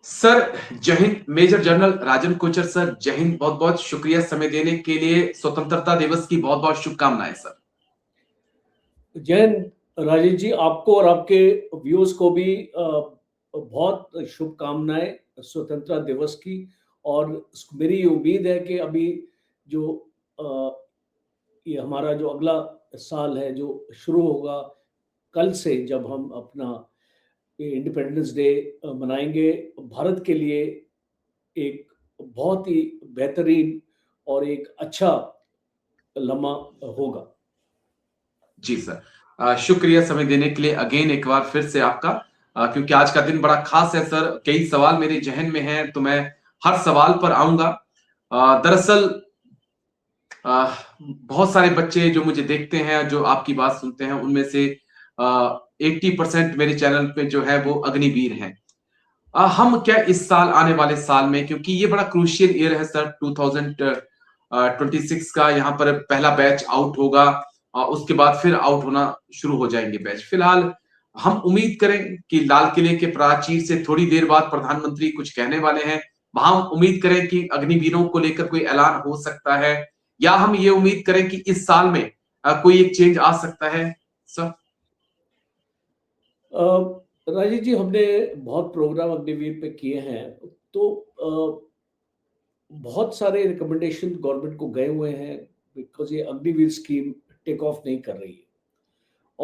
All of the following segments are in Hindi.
सर, जय Hind. Major general Rajan Kochar sir, जय हिंद। बहुत बहुत शुक्रिया समय देने के लिए। स्वतंत्रता दिवस की बहुत बहुत शुभकामनाएं सर। जैन राजेश जी, आपको और आपके व्यूअर्स को भी बहुत शुभकामनाएं स्वतंत्रता दिवस की। और मेरी उम्मीद है कि अभी जो अ, ये हमारा जो अगला साल है जो शुरू होगा कल से, जब हम अपना इंडिपेंडेंस डे मनाएंगे, भारत के लिए एक बहुत ही बेहतरीन और एक अच्छा लम्हा होगा। जी सर, शुक्रिया समय देने के लिए अगेन एक बार फिर से आपका। क्योंकि आज का दिन बड़ा खास है सर। कई सवाल मेरे जहन में हैं तो मैं हर सवाल पर आऊंगा। दरअसल बहुत सारे बच्चे जो मुझे देखते हैं, जो आपकी बात सुनते हैं, उनमें से 80% मेरे चैनल पे जो है वो अग्निवीर हैं। हम क्या इस साल, आने वाले साल में, क्योंकि ये बड़ा क्रूशियल ईयर है सर, 2026 का, यहाँ पर पहला बैच आउट होगा। उसके बाद फिर आउट होना शुरू हो जाएंगे बैच। फिलहाल हम उम्मीद करें कि लाल किले के प्राचीर से थोड़ी देर बाद प्रधानमंत्री कुछ कहने वाले हैं। वहां हम उम्मीद करें कि अग्निवीरों को लेकर कोई ऐलान हो सकता है, या हम ये उम्मीद करें कि इस साल में कोई एक चेंज आ सकता है सर। राजीव जी, हमने बहुत प्रोग्राम अग्निवीर पे किए हैं, तो बहुत सारे रिकमेंडेशन गवर्नमेंट को गए हुए हैं, बिकॉज ये अग्निवीर स्कीम टेक ऑफ नहीं कर रही है।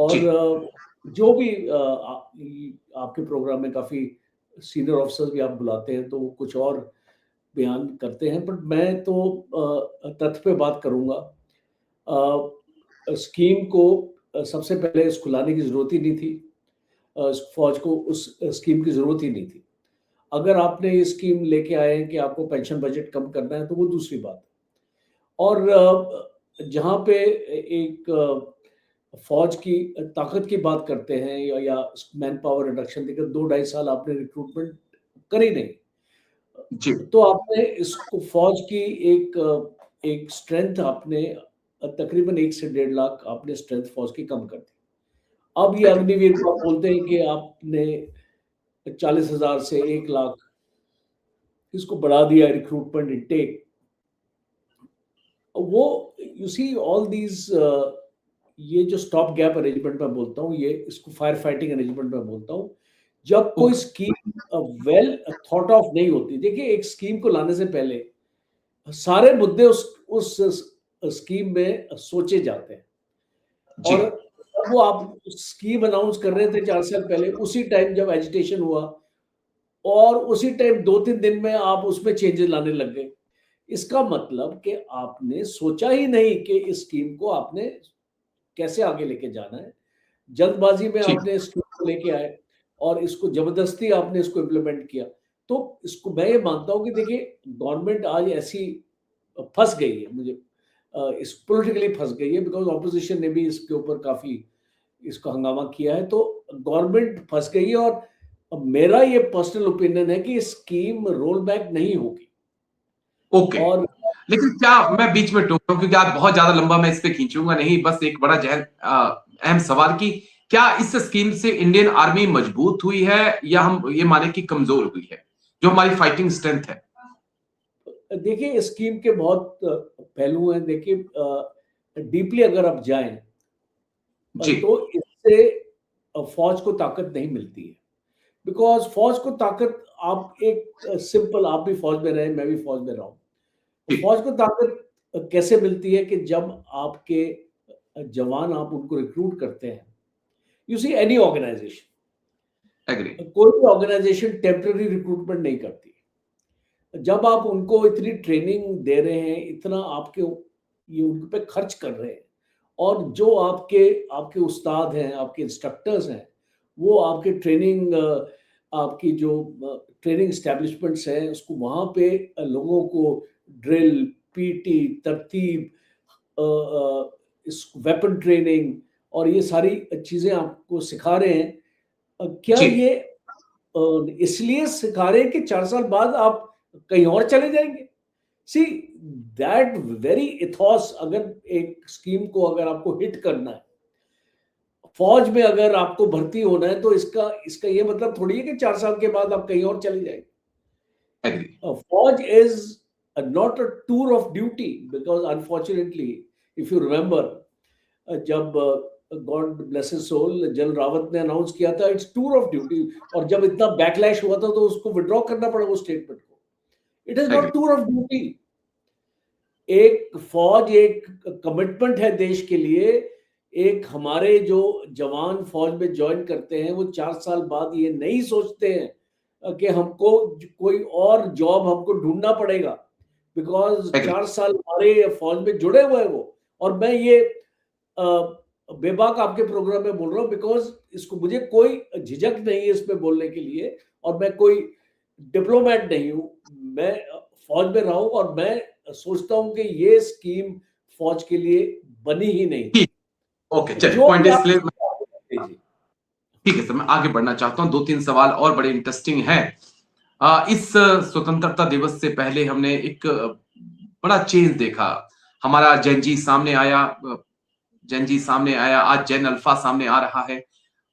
जी और जो भी आपके प्रोग्राम में काफ़ी सीनियर ऑफिसर्स भी आप बुलाते हैं, तो वो कुछ और बयान करते हैं, बट मैं तो तथ्य पे बात करूंगा। स्कीम को सबसे पहले इसको लाने की ज़रूरत ही नहीं थी। फौज को उस स्कीम की ज़रूरत ही नहीं थी। अगर आपने ये स्कीम लेके आए हैं कि आपको पेंशन बजट कम करना है, तो वो दूसरी बात है। और जहाँ पे एक फौज की ताकत की बात करते हैं, या मैन पावर रिडक्शन देकर 2-2.5 साल आपने रिक्रूटमेंट करी नहीं, जी तो आपने इसको फौज की एक स्ट्रेंथ आपने तकरीबन 1 से 1.5 लाख आपने स्ट्रेंथ फौज की कम कर दी। अब ये एग्री। अग्निवीर को आप बोलते हैं कि आपने 40,000 से 1 लाख इसको बढ़ा दिया रिक्रूटमेंट इनटेक। वो यू सी ऑल दीज, ये जो स्टॉप गैप अरेंजमेंट मैं बोलता हूँ, ये इसको फायर फाइटिंग अरेंजमेंट मैं बोलता हूँ। जब कोई okay. Scheme well thought of नहीं होती, देखिए एक स्कीम को लाने से पहले सारे मुद्दे उस स्कीम में सोचे जाते हैं। जी और जब वो आप स्कीम अनाउंस कर रहे थे 4 साल पहले, उसी टाइम जब एजिटेशन हुआ, और उसी टाइम 2-3 दिन में आप उसमें चेंजेस लाने लग गए। इसका मतलब कि आपने सोचा ही नहीं कि इस स्कीम को आपने कैसे आगे लेके जाना है। जल्दबाजी में जी आपने इस स्कीम को लेके आए और इसको जबरदस्ती आपने इसको इम्प्लीमेंट किया। तो इसको मैं ये मानता हूँ कि देखिए, गवर्नमेंट आज ऐसी फंस गई है, मुझे इस पॉलिटिकली फंस गई है, बिकॉज ऑपोजिशन ने भी इसके ऊपर काफी इसको हंगामा किया है, तो गवर्नमेंट फंस गई है। और मेरा ये पर्सनल ओपिनियन है कि स्कीम रोल बैक नहीं होगी। ओके। और लेकिन क्या, मैं बीच में टोक रहा हूं क्योंकि आज बहुत ज्यादा लंबा मैं इस पे खींचूंगा नहीं, बस एक बड़ा जहन अहम सवाल की, क्या इस स्कीम से इंडियन आर्मी मजबूत हुई है, या हम ये माने कि कमजोर हुई है, जो हमारी फाइटिंग स्ट्रेंथ है। देखिए, स्कीम के बहुत पहलू हैं। देखिए, डीपली अगर आप जाएं, जी तो इससे फौज को ताकत नहीं मिलती है। बिकॉज फौज को ताकत, आप एक सिंपल, आप भी फौज में रहे, मैं भी फौज में रहा हूं, तो जी फौज को ताकत कैसे मिलती है कि जब आपके जवान, आप उनको रिक्रूट करते हैं। You see any organization, agree. कोई भी ऑर्गेनाइजेशन टेम्पररी रिक्रूटमेंट नहीं करती। जब आप उनको इतनी ट्रेनिंग दे रहे हैं, इतना आपके ये उन पे खर्च कर रहे हैं, और जो आपके आपके उस्ताद हैं, आपके इंस्ट्रक्टर्स हैं, वो आपके ट्रेनिंग, आपकी जो ट्रेनिंग एस्टेब्लिशमेंट्स हैं, उसको वहाँ पे लोगों को ड्रिल, पीटी, तरतीब, इस वेपन ट्रेनिंग और ये सारी चीज़ें आपको सिखा रहे हैं। क्या जी ये इसलिए सिखा रहे हैं कि 4 साल बाद आप कहीं और चले जाएंगे? सी दैट वेरी इथॉस, अगर एक स्कीम को अगर आपको हिट करना है, फौज में अगर आपको भर्ती होना है, तो इसका इसका ये मतलब थोड़ी है कि 4 साल के बाद आप कहीं और चले जाएंगे। Agree. Fauj is not a tour of duty because unfortunately, if you remember, जब God bless his soul general Rawat ने अनाउंस किया था इट्स टूर ऑफ ड्यूटी, और जब इतना बैकलैश हुआ था तो उसको विड्रॉ करना पड़ा वो स्टेटमेंट को। It is not agree. Tour of duty. एक फौज एक कमिटमेंट है देश के लिए। एक हमारे जो जवान फौज में ज्वाइन करते हैं वो 4 साल बाद ये नहीं सोचते हैं कि हमको कोई और जॉब हमको ढूंढना पड़ेगा, बिकॉज एग्री। 4 साल हमारे फौज में जुड़े हुए हैं वो। और मैं ये बेबाक आपके प्रोग्राम में बोल रहा हूँ बिकॉज इसको मुझे कोई झिझक नहीं है इसमें बोलने के लिए, और मैं कोई डिप्लोमेट नहीं हूँ। मैं फौज में रहा हूँ और मैं सोचता हूँ कि ये स्कीम फौज के लिए बनी ही नहीं। ओके, चलिए, जो पॉइंट भी इज आप क्लियर। जी, ठीक है सर, मैं आगे बढ़ना चाहता हूँ। 2-3 सवाल और बड़े इंटरेस्टिंग हैं। इस स्वतंत्रता दिवस से पहले हमने एक बड़ा चेंज देखा। हमारा जेनजी सामने आया, आज जेन अल्फा सामने आ रहा है।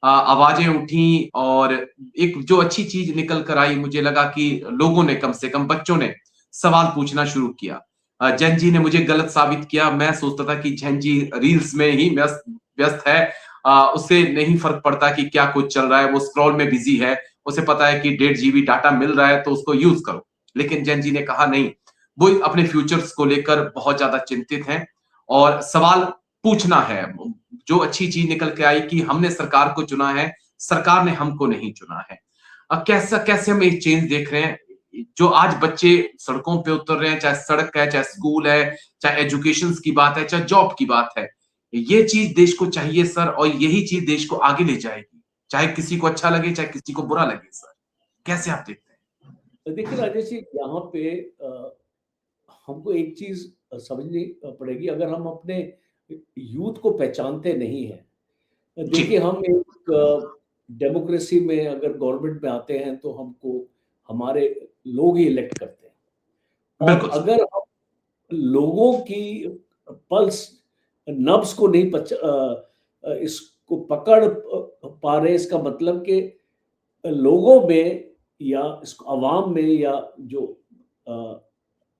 आवाजें उठी और एक जो अच्छी चीज निकल कर आई, मुझे लगा कि लोगों ने, कम से कम बच्चों ने सवाल पूछना शुरू किया। जेन जी ने मुझे गलत साबित किया। मैं सोचता था कि जेन जी रील्स में ही व्यस्त है, उससे नहीं फर्क पड़ता कि क्या कुछ चल रहा है, वो स्क्रॉल में बिजी है, उसे पता है कि 1.5 GB डाटा मिल रहा है तो उसको यूज करो। लेकिन जेन जी ने कहा नहीं, वो अपने फ्यूचर्स को लेकर बहुत ज्यादा चिंतित हैं और सवाल पूछना है। जो अच्छी चीज निकल के आई कि हमने सरकार को चुना है, सरकार ने हमको नहीं चुना है। कैसा कैसे हम एक चेंज देख रहे हैं? जो आज बच्चे सड़कों पे उतर रहे हैं, चाहे सड़क है, चाहे स्कूल है, चाहे एजुकेशन की बात है, चाहे जॉब की बात है, ये चीज देश को चाहिए सर, और यही चीज देश को आगे ले जाएगी, चाहे किसी को अच्छा लगे, चाहे किसी को बुरा लगे। सर, कैसे आप देखते हैं? देखिए राजेश जी, यहाँ पे हमको एक चीज समझनी पड़ेगी। अगर हम अपने यूथ को पहचानते नहीं है, जी, देखिए हम एक डेमोक्रेसी में अगर गवर्नमेंट में आते हैं तो हमको हमारे लोग ही इलेक्ट करते हैं, और बिल्कुल सर। अगर हम लोगों की पल्स नब्ज को नहीं इसको पकड़ पा रहे, इसका मतलब कि लोगों में या इसको अवाम में या जो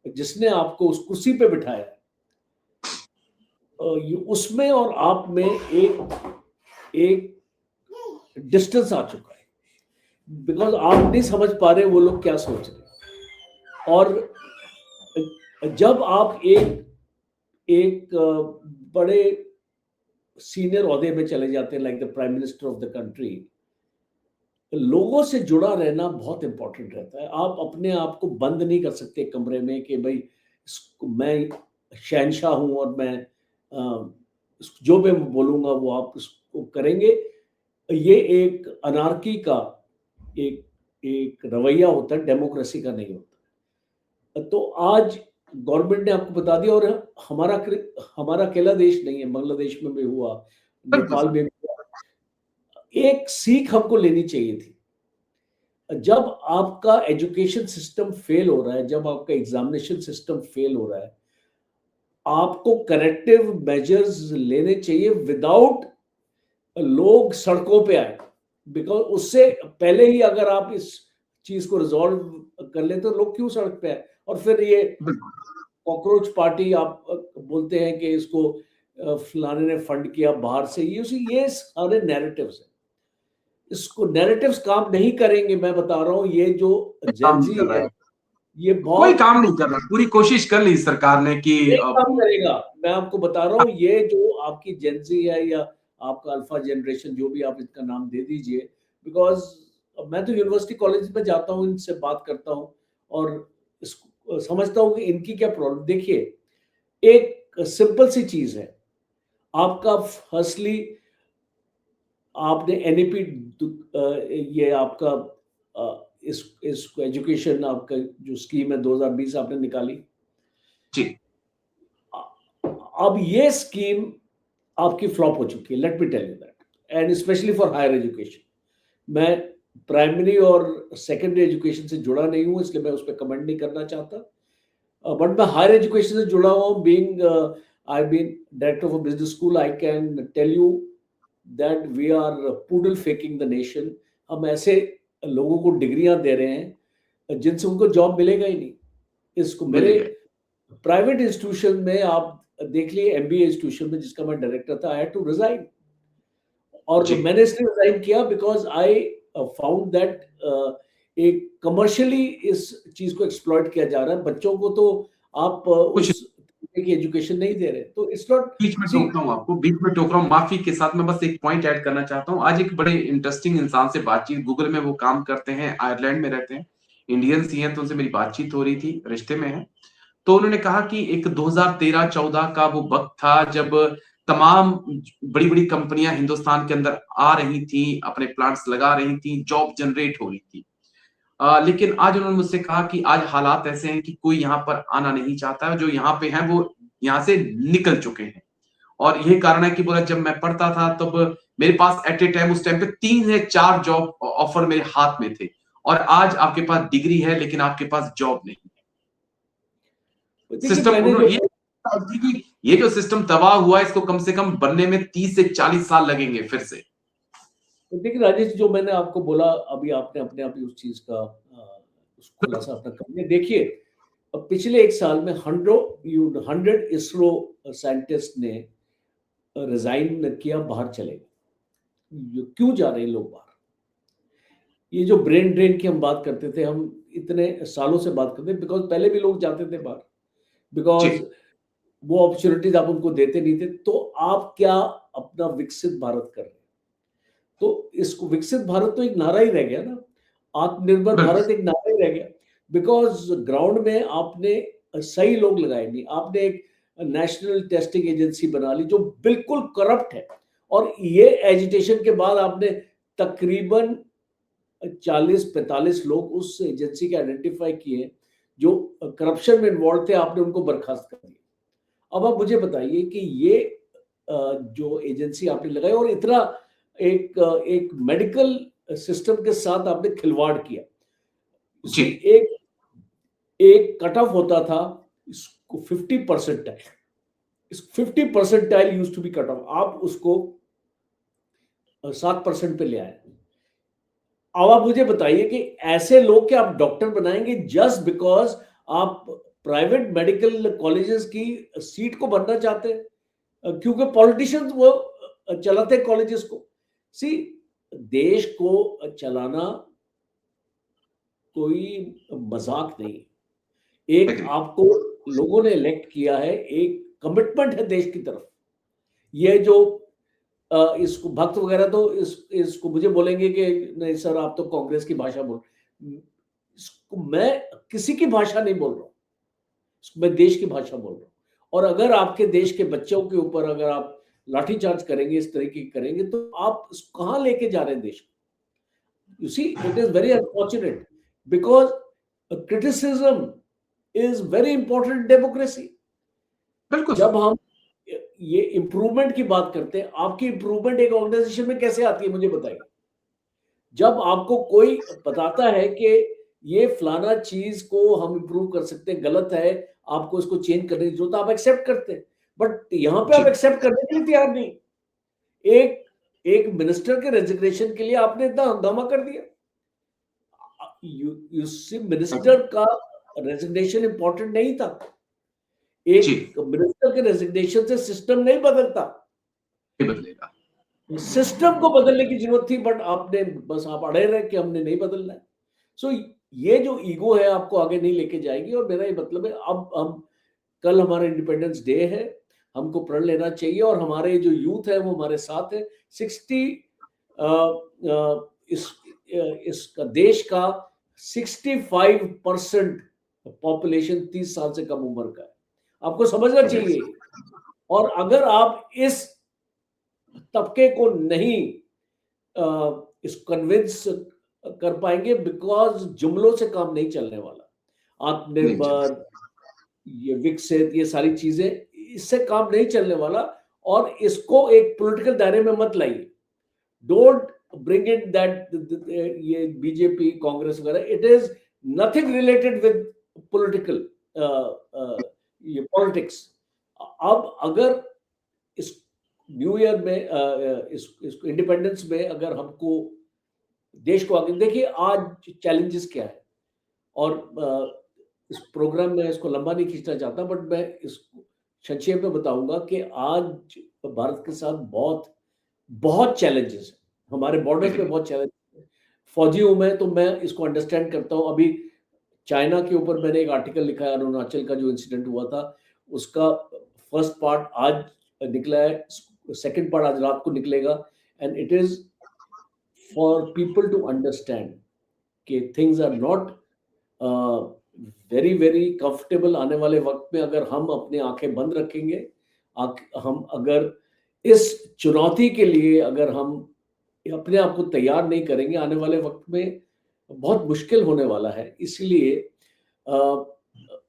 जिसने आपको उस कुर्सी पे बिठाया उसमें और आप में एक डिस्टेंस आ चुका है, बिकॉज आप नहीं समझ पा रहे वो लोग क्या सोच रहे हैं। और जब आप एक बड़े सीनियर ओहदे में चले जाते हैं, like the prime minister of the country, लोगों से जुड़ा रहना बहुत इंपॉर्टेंट रहता है। आप अपने आप को बंद नहीं कर सकते कमरे में कि भाई मैं शहनशाह हूं और मैं जो मैं बोलूंगा वो आप उसको करेंगे। ये एक अनार्की का एक एक रवैया होता है, डेमोक्रेसी का नहीं होता। तो आज गवर्नमेंट ने आपको बता दिया, और हमारा अकेला देश नहीं है, बांग्लादेश में भी हुआ, बिल्कुल नेपाल सर। में भी हुआ। एक सीख हमको लेनी चाहिए थी। जब आपका एजुकेशन सिस्टम फेल हो रहा है, जब आपका एग्जामिनेशन सिस्टम फेल हो रहा है, आपको करेक्टिव मेजर्स लेने चाहिए विदाउट लोग सड़कों पे आए। बिकॉज उससे पहले ही अगर आप इस चीज को रिजॉल्व कर लेते तो लोग क्यों सड़क पे आए। और फिर ये कॉकरोच पार्टी आप बोलते हैं कि इसको फलाने ने फंड किया बाहर से, ये सारे नैरेटिव्स हैं। इसको नैरेटिव्स काम नहीं करेंगे। मैं बता रहा हूँ, ये जो काम नहीं जेंजी कर रहा है है, ये कोई बहुत काम नहीं कर रहा। पूरी कोशिश कर ली सरकार ने कि नहीं काम करेगा। मैं आपको बता रहा हूँ, ये जो आपकी जेंजी है या आपका अल्फा जनरेशन, जो भी आप इसका नाम दे दीजिए, बिकॉज मैं तो यूनिवर्सिटी कॉलेज में जाता हूँ, इनसे बात करता हूँ और इसको समझता हूँ कि इनकी क्या प्रॉब्लम। देखिए, एक सिंपल सी चीज है, आपका फर्स्टली आपने एनईपी ये आपका इस एजुकेशन आपका जो स्कीम है 2020 आपने निकाली। जी, अब ये स्कीम आपकी फ्लॉप हो चुकी है, let me tell you that, and specially for higher education. मैं प्राइमरी और सेकेंडरी एजुकेशन से जुड़ा नहीं हूं, इसलिए मैं उस पर कमेंट नहीं करना चाहता, बट मैं हायर एजुकेशन से जुड़ा हूं। Being I been director of business school, I can tell you that we are puddle faking the nation. हम ऐसे लोगों को डिग्रियां दे रहे हैं जिनसे उनको जॉब मिलेगा ही नहीं। इसको मेरे मिल गए। प्राइवेट इंस्टीट्यूशन में आप देख लिए, एमबीए इंस्टीट्यूशन में जिसका मैं डायरेक्टर था, आई हैड टू रिजाइन। और जी, मैंने इसलिए रिजाइन किया बिकॉज आई फाउंड दैट एक कमर्शियली इस चीज को एक्सप्लॉइट किया जा रहा है। बच्चों को तो आप कुछ उस तरीके की एजुकेशन नहीं दे रहे, तो इट्स नॉट बीच में सी। टोकता हूँ आपको, बीच में टोक रहा हूँ, माफी के साथ मैं बस एक पॉइंट ऐड करना चाहता हूँ। आज एक बड़े इंटरेस्टिंग इंसान से बातचीत, गूगल में वो काम करते हैं, आयरलैंड में रहते हैं, इंडियंस ही हैं, तो उनसे मेरी बातचीत हो रही थी, रिश्ते में है। तो उन्होंने कहा कि एक 2013-14 का वो वक्त था जब तमाम बड़ी-बड़ी कंपनियां हिंदुस्तान के अंदर आ रही थी, अपने प्लांट्स लगा रही थी, जॉब जनरेट हो रही थी। लेकिन आज उन्होंने मुझसे कहा कि आज हालात ऐसे हैं कि कोई यहाँ पर आना नहीं चाहता है, जो यहाँ पे हैं वो यहाँ से निकल चुके हैं। और यही कारण है कि बोला जब मैं पढ़ता था तब मेरे पास एट ए टाइम, उस टाइम पे 3 या 4 जॉब ऑफर मेरे हाथ में थे, और आज आपके पास डिग्री है लेकिन आपके पास जॉब नहीं है। देखिए सिस्टम मैंने जो उन्होंने ये जो सिस्टम तबाह हुआ है, इसको कम से कम बनने में 30 से 40 साल लगेंगे फिर से। तो देखिए राजेश, जो मैंने आपको बोला अभी, आपने अपने आप ही उस चीज का उस खुलासा अपना कर लिया। देखिए अब पिछले एक साल में 100 इसरो साइंटिस्ट ने रिजाइन किया, बाहर चले गए। क्यों जा रहे हैं लोग बाहर? ये जो ब्रेन ड्रेन की हम बात करते थे, हम इतने सालों से बात करते, बिकॉज पहले भी लोग जाते थे बाहर, जी, बिकॉज वो अपॉर्चुनिटीज आप उनको देते नहीं थे। तो आप क्या अपना विकसित भारत कर रहे हैं? तो इसको विकसित भारत तो एक नारा ही रह गया ना, आत्मनिर्भर बिल्कुल। भारत एक नारा ही रह गया। बिकॉज ग्राउंड में आपने सही लोग लगाए नहीं, आपने एक नेशनल टेस्टिंग एजेंसी बना ली जो बिल्कुल करप्ट है। और ये एजिटेशन के बाद आपने तकरीबन 40-45 लोग उस एजेंसी के आइडेंटिफाई किए जो करप्शन में इन्वॉल्व थे, आपने उनको बर्खास्त कर दिया। अब आप मुझे बताइए कि ये जो एजेंसी आपने लगाई, और इतना एक मेडिकल सिस्टम के साथ आपने खिलवाड़ किया। जी, सी एक एक कट ऑफ होता था, इसको 50 परसेंटाइल, इस 50 percentile use to be cut off, आप उसको 7% पे ले आए। अब आप मुझे बताइए कि ऐसे लोग के आप डॉक्टर बनाएंगे जस्ट बिकॉज आप प्राइवेट मेडिकल कॉलेजेस की सीट को भरना चाहते हैं, क्योंकि पॉलिटिशियंस वो चलाते कॉलेजेस को। सी, देश को चलाना कोई मजाक नहीं। एक एग्री। आपको लोगों ने इलेक्ट किया है, एक कमिटमेंट है देश की तरफ। ये जो इसको भक्त वगैरह तो इसको मुझे बोलेंगे कि नहीं सर आप तो कांग्रेस की भाषा बोल। इसको मैं किसी की भाषा नहीं बोल रहा हूँ, मैं देश की भाषा बोल रहा हूँ। और अगर आपके देश के बच्चों के ऊपर अगर आप लाठीचार्ज करेंगे, इस तरीके की करेंगे, तो आप कहाँ लेके जा रहे हैं देश को? You see, it is very unfortunate because criticism is very important in democracy. बिल्कुल जब सर। हम ये इम्प्रूवमेंट की बात करते हैं, आपकी इम्प्रूवमेंट एक ऑर्गेनाइजेशन में कैसे आती है मुझे बताइए? जब आपको कोई बताता है कि ये फलाना चीज को हम इम्प्रूव कर सकते हैं, गलत है, आपको इसको चेंज करने की जरूरत है, आप एक्सेप्ट करते हैं। बट यहाँ पे आप जी, एक्सेप्ट करने के लिए तैयार नहीं। एक एक मिनिस्टर के रेजिग्नेशन के लिए आपने इतना हंगामा कर दिया। You see, agree. मिनिस्टर का रेजिग्नेशन इंपॉर्टेंट नहीं था। जी, एक मिनिस्टर के रेजिग्नेशन से सिस्टम नहीं बदलता, ये बदलेगा। सिस्टम को बदलने की जरूरत थी, बट आपने बस आप अड़े रहे कि हमने नहीं बदलना है। सो ये जो ईगो है आपको आगे नहीं लेके जाएगी। और मेरा ये मतलब है, अब हम कल हमारा इंडिपेंडेंस डे है, हमको प्रण लेना चाहिए, और हमारे जो यूथ है वो हमारे साथ है। 60 इस इसका देश का 65% पॉपुलेशन 30 साल से कम उम्र का है, आपको समझना चाहिए। और अगर आप इस तबके को नहीं इस कन्विंस कर पाएंगे, बिकॉज जुमलों से काम नहीं चलने वाला। नहीं चल आत्मनिर्भर, ये विकसित, ये सारी चीजें, इससे काम नहीं चलने वाला। और इसको एक पॉलिटिकल दायरे में मत लाइए। डोंट ब्रिंग इट दैट ये बीजेपी कांग्रेस वगैरह, it is nothing related with political, ये पॉलिटिक्स। अब अगर इस न्यू ईयर में इस इंडिपेंडेंस में अगर हमको देश को आगे देखिए, आज चैलेंजेस क्या है? और इस प्रोग्राम में इसको लंबा नहीं खींचना चाहता, बट मैं इसको संक्षेप में बताऊंगा कि आज भारत के साथ बहुत बहुत चैलेंजेस हैं, हमारे बॉर्डर्स पे एग्री। बहुत चैलेंजेस हैं। फौजी हूं मैं, तो मैं इसको अंडरस्टैंड करता हूं। अभी चाइना के ऊपर मैंने एक आर्टिकल लिखा है, अरुणाचल का जो इंसिडेंट हुआ था, उसका फर्स्ट पार्ट आज निकला है, सेकंड पार्ट आज रात को निकलेगा। And it is for people to understand कि things are not very very comfortable. आने वाले वक्त में अगर हम अपनी आंखें बंद रखेंगे, हम अगर इस चुनौती के लिए अगर हम अपने आप को तैयार नहीं करेंगे, आने वाले वक्त में बहुत मुश्किल होने वाला है। इसलिए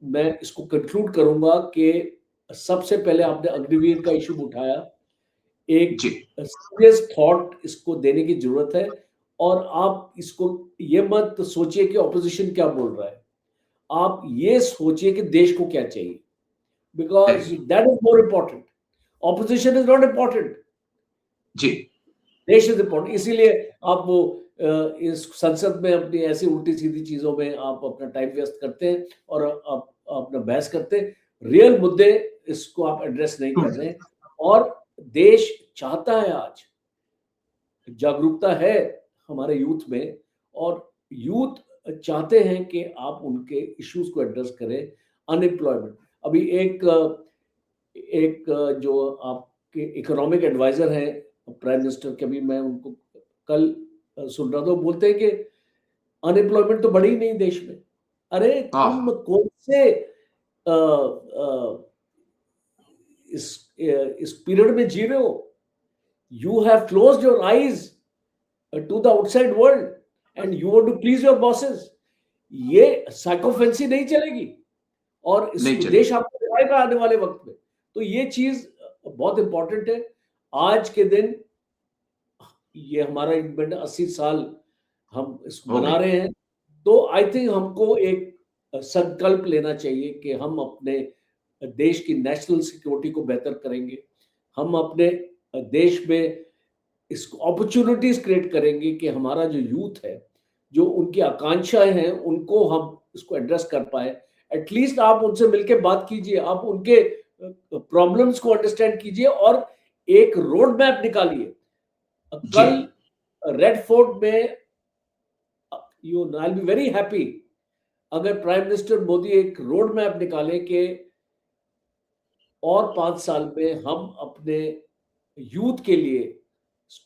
मैं इसको कंक्लूड करूंगा कि सबसे पहले आपने अग्निवीर का इशू उठाया, एक जी। सीरियस थॉट इसको देने की जरूरत है। और आप इसको ये मत सोचिए कि ऑपोजिशन क्या बोल रहा है, आप ये सोचिए कि देश को क्या चाहिए, because agree. That is more important. Opposition is not important, जी। देश इज इंपॉर्टेंट। इसीलिए आप वो इस संसद में अपनी ऐसी उल्टी सीधी चीजों में आप अपना टाइम वेस्ट करते हैं और आप अपना बहस करते हैं। रियल मुद्दे इसको आप एड्रेस नहीं कर रहे हैं। और देश चाहता है, आज जागरूकता है हमारे यूथ में, और यूथ चाहते हैं कि आप उनके इश्यूज को एड्रेस करें। अनएम्प्लॉयमेंट, अभी एक जो आपके इकोनॉमिक एडवाइजर हैं प्राइम मिनिस्टर के, भी मैं उनको कल सुन रहा था, वो बोलते हैं कि अनएम्प्लॉयमेंट तो बढ़ी नहीं देश में। अरे तुम हाँ। कौन से अ, अ, इस पीरियड में जी रहे हो? You have closed your eyes to the outside world and you want to please your bosses. ये साइकोफेंसी नहीं चलेगी, और इस नहीं चले। देश आपको दिखाएगा आने वाले वक्त में। तो ये चीज बहुत इंपॉर्टेंट है। आज के दिन ये हमारा इवेंट 80 साल हम इसको हो मना गई। रहे हैं। तो आई थिंक हमको एक संकल्प लेना चाहिए कि हम अपने देश की नेशनल सिक्योरिटी को बेहतर करेंगे। हम अपने देश में इसको अपॉर्चुनिटीज क्रिएट करेंगे कि हमारा जो यूथ है, जो उनकी आकांक्षाएं हैं, उनको हम इसको एड्रेस कर पाए। एटलीस्ट आप उनसे मिलकर बात कीजिए, आप उनके प्रॉब्लम्स को अंडरस्टैंड कीजिए और एक रोड मैप निकालिए। जी। कल रेड फोर्ट में, you I be very happy अगर प्राइम मिनिस्टर मोदी एक रोड मैप निकाले कि और 5 साल में हम अपने यूथ के लिए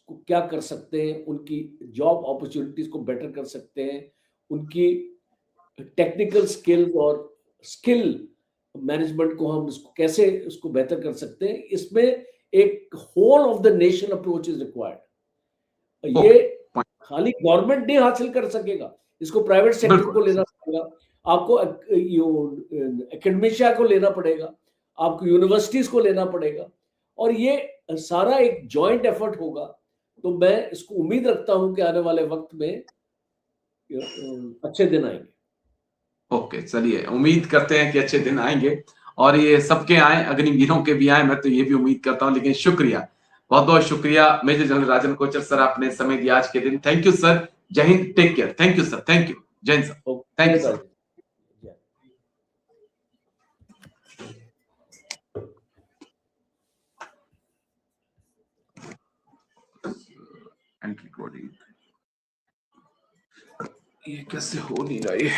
क्या कर सकते हैं, उनकी जॉब अपॉर्चुनिटीज को बेटर कर सकते हैं, उनकी टेक्निकल स्किल्स और स्किल मैनेजमेंट को हम इसको कैसे इसको बेहतर कर सकते हैं। इसमें एक whole of the nation approach is required. ये ओके। पॉइंट। खाली गवर्नमेंट नहीं हासिल कर सकेगा, इसको प्राइवेट सेक्टर बिल्कुल। को लेना पड़ेगा, आपको एकेडमिशिया को लेना पड़ेगा, आपको यूनिवर्सिटीज को लेना पड़ेगा, और ये सारा एक जॉइंट एफर्ट होगा। तो मैं इसको उम्मीद रखता हूं कि आने वाले वक्त में अच्छे दिन आएंगे। ओके, चलिए उम्मीद करते हैं कि अच्छे दिन आएंगे और ये सबके आए, अग्निवीरों के भी आए, मैं तो ये भी उम्मीद करता हूं। लेकिन शुक्रिया, बहुत बहुत शुक्रिया major general Rajan Kochar sir, आपने समय दिया आज के दिन। Thank you sir. जय हिंद, take care. Thank you sir, thank you. जय हिंद सर। Thank you sir. Entry coding, ये कैसे हो नहीं रहा है?